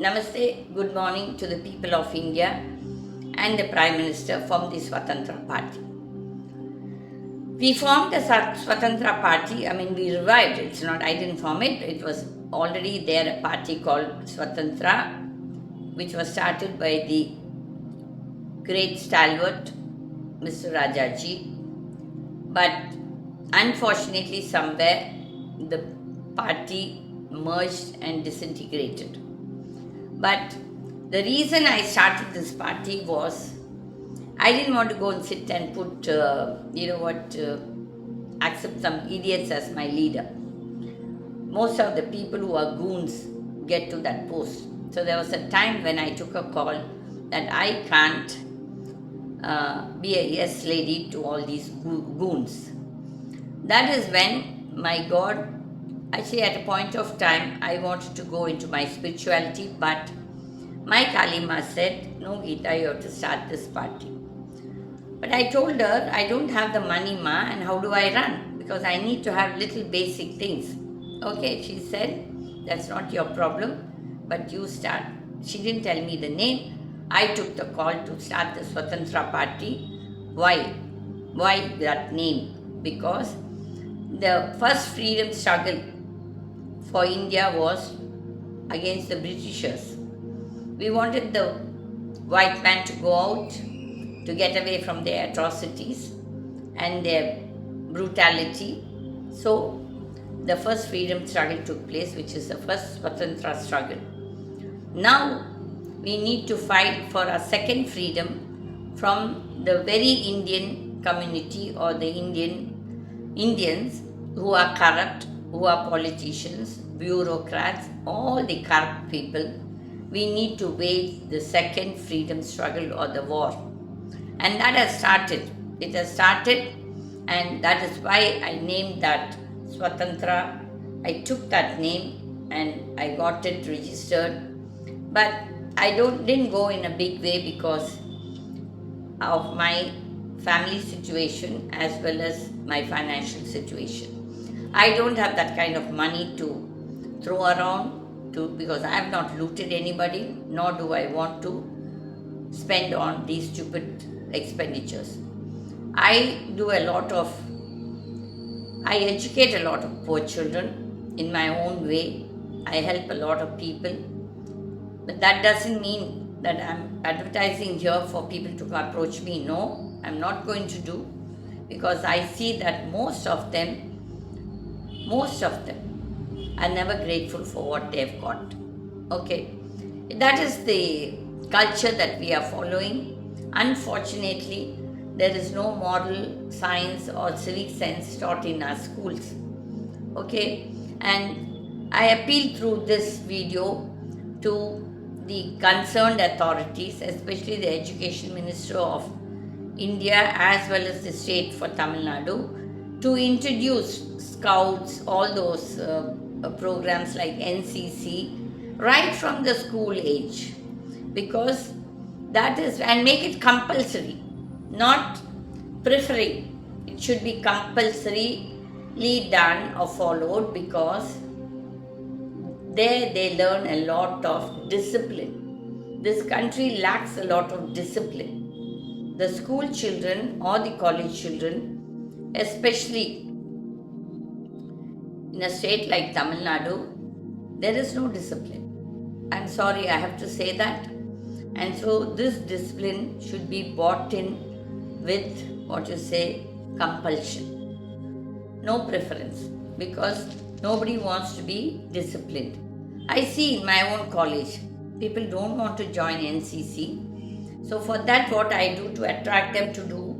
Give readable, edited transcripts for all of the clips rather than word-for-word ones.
Namaste, good morning to the people of India and the Prime Minister from the Swatantra Party. We formed the Swatantra Party, we revived it. I didn't form it, it was already there, a party called Swatantra, which was started by the great stalwart, Mr. Rajaji. But unfortunately, somewhere the party merged and disintegrated. But the reason I started this party was I didn't want to go and sit and put, accept some idiots as my leader. Most of the people who are goons get to that post. So there was a time when I took a call that I can't be a yes lady to all these goons. That is when, my God, actually at a point of time I wanted to go into my spirituality, but my Kalima said, "No, Gita, you have to start this party." But I told her, I don't have the money, ma, and how do I run? Because I need to have little basic things. Okay, she said, that's not your problem, but you start. She didn't tell me the name. I took the call to start the Swatantra Party. Why? Why that name? Because the first freedom struggle for India was against the Britishers. We wanted the white man to go out to get away from their atrocities and their brutality. So the first freedom struggle took place, which is the first Swatantra struggle. Now we need to fight for our second freedom from the very Indian community or the Indians who are corrupt, who are politicians, bureaucrats, all the corrupt people. We need to wage the second freedom struggle or the war. And that has started. It has started, and that is why I named that Swatantra. I took that name and I got it registered. But I didn't go in a big way because of my family situation as well as my financial situation. I don't have that kind of money to throw around because I have not looted anybody, nor do I want to spend on these stupid expenditures. I educate a lot of poor children in my own way. I help a lot of people. But that doesn't mean that I'm advertising here for people to approach me. No, I'm not going to do, because I see that most of them are never grateful for what they've got. Okay, that is the culture that we are following. Unfortunately, there is no moral science or civic sense taught in our schools. Okay, and I appeal through this video to the concerned authorities, especially the Education Minister of India as well as the state for Tamil Nadu, to introduce scouts, all those programs like NCC, right from the school age, because that is, and make it compulsory, not preferring. It should be compulsorily done or followed, because there they learn a lot of discipline. This country lacks a lot of discipline. The school children or the college children, especially in a state like Tamil Nadu, there is no discipline. I'm sorry, I have to say that. And so this discipline should be brought in with compulsion. No preference, because nobody wants to be disciplined. I see in my own college, people don't want to join NCC. So for that, what I do to attract them to do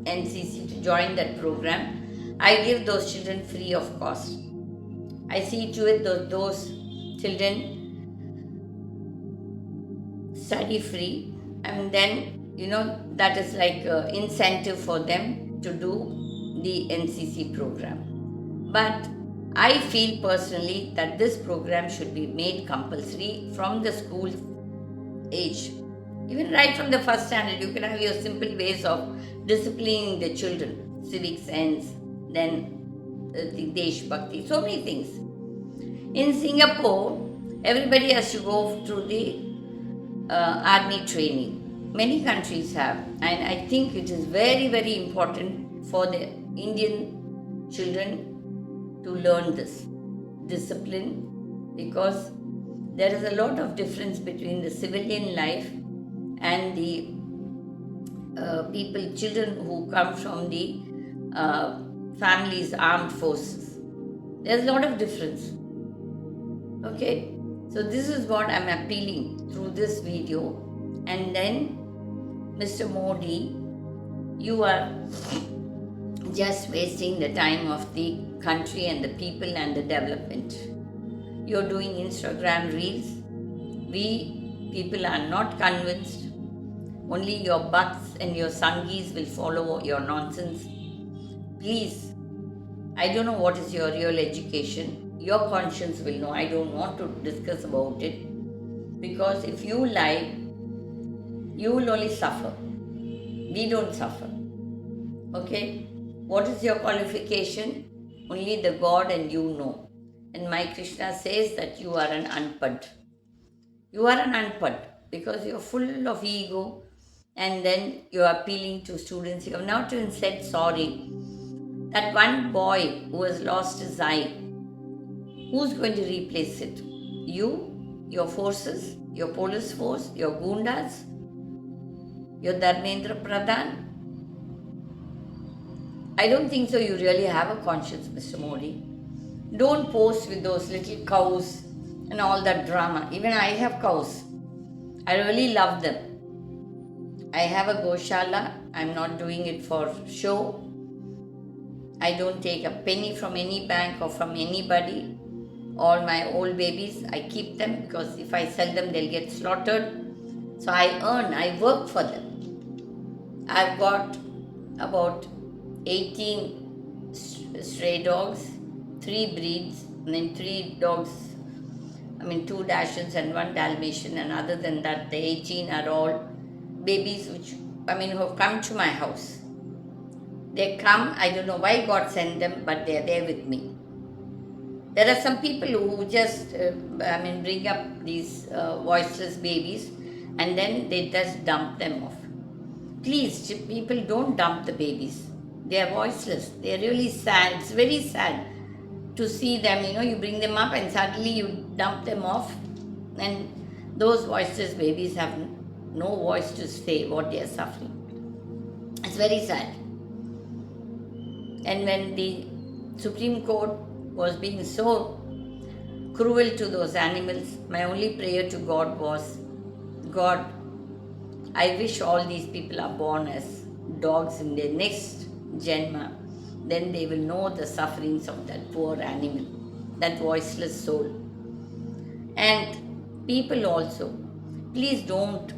NCC, to join that program, I give those children free of cost. I see to it that those children study free, and then that is like an incentive for them to do the NCC program. But I feel personally that this program should be made compulsory from the school age. Even right from the first standard, you can have your simple ways of disciplining the children, civic sense, then the Desh Bhakti, so many things. In Singapore, Everybody has to go through the army training. Many countries have, and I think it is very, very important for the Indian children to learn this discipline, because there is a lot of difference between the civilian life and the children who come from the families, armed forces. There's a lot of difference. Okay, so this is what I'm appealing through this video. And then, Mr. Modi, you are just wasting the time of the country and the people and the development. You're doing Instagram reels. We people are not convinced. Only your butts and your sangis will follow your nonsense. Please, I don't know what is your real education. Your conscience will know. I don't want to discuss about it, because if you lie, you will only suffer. We don't suffer. Okay? What is your qualification? Only the God and you know. And my Krishna says that you are an unpad. You are an unpad because you're full of ego, and then you're appealing to students. You have not even said sorry. That one boy who has lost his eye, who's going to replace it? You, your forces, your police force, your gundas, your Dharmendra Pradhan? I don't think so. You really have a conscience, Mr. Modi. Don't post with those little cows and all that drama. Even I have cows. I really love them. I have a Goshala. I'm not doing it for show. I don't take a penny from any bank or from anybody. All my old babies, I keep them, because if I sell them, they'll get slaughtered. So I work for them. I've got about 18 stray dogs, 3 breeds, and then 3 dogs, 2 Dachshunds and 1 Dalmatian, and other than that, the 18 are all babies who have come to my house. They come, I don't know why God sent them, but they're there with me. There are some people who just, bring up these voiceless babies and then they just dump them off. Please, people, don't dump the babies. They are voiceless. They are really sad. It's very sad to see them. You bring them up and suddenly you dump them off, and those voiceless babies have no voice to say what they are suffering. It's very sad. And when the Supreme Court was being so cruel to those animals, my only prayer to God was, God, I wish all these people are born as dogs in their next Janma. Then they will know the sufferings of that poor animal, that voiceless soul. And people also, please don't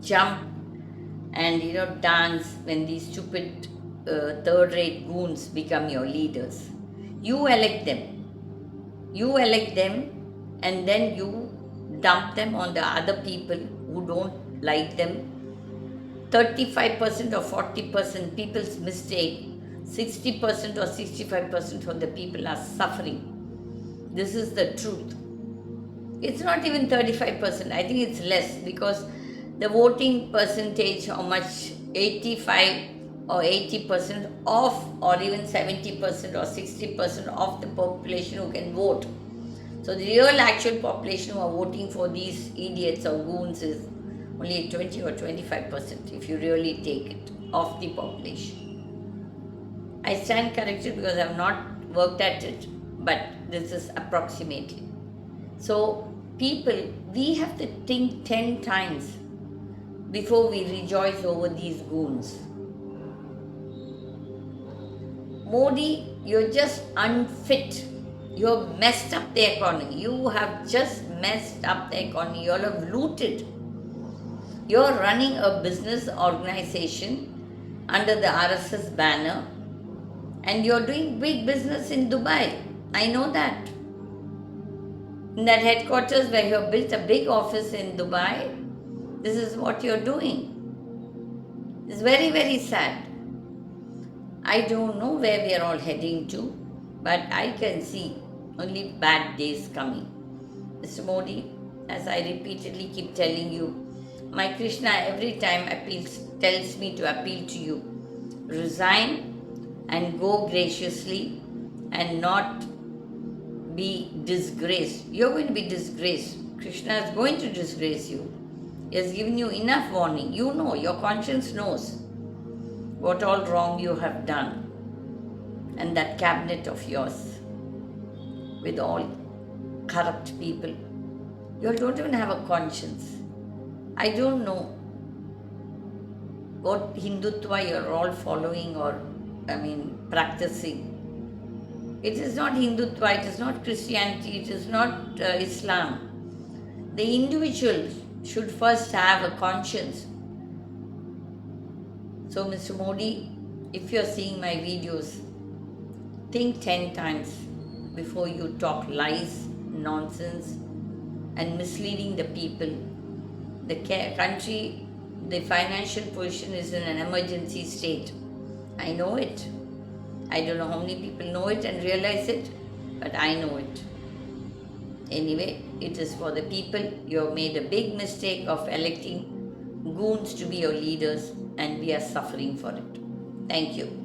jump and dance when these stupid third-rate goons become your leaders. You elect them. You elect them, and then you dump them on the other people who don't like them. 35% or 40% people's mistake, 60% or 65% of the people are suffering. This is the truth. It's not even 35%. I think it's less, because the voting percentage, how much, 85 or 80% of, or even 70% or 60% of the population who can vote. So the real actual population who are voting for these idiots or goons is only 20 or 25%, if you really take it, of the population. I stand corrected because I have not worked at it, but this is approximately. So people, we have to think 10 times before we rejoice over these goons. Modi, you're just unfit. You've messed up the economy. You have just messed up the economy. You all have looted. You're running a business organization under the RSS banner, and you're doing big business in Dubai. I know that. In that headquarters where you have built a big office in Dubai, this is what you're doing. It's very, very sad. I don't know where we are all heading to, but I can see only bad days coming. Mr. Modi, as I repeatedly keep telling you, my Krishna every time tells me to appeal to you. Resign and go graciously and not be disgraced. You're going to be disgraced. Krishna is going to disgrace you. He has given you enough warning. You know, your conscience knows what all wrong you have done. And that cabinet of yours with all corrupt people. You don't even have a conscience. I don't know what Hindutva you're all following or, practicing. It is not Hindutva, it is not Christianity, it is not Islam. The individual should first have a conscience. So, Mr. Modi, if you're seeing my videos, think 10 times before you talk lies, nonsense, and misleading the people. The country, the financial position is in an emergency state. I know it. I don't know how many people know it and realize it, but I know it. Anyway, it is for the people. You have made a big mistake of electing goons to be your leaders, and we are suffering for it. Thank you.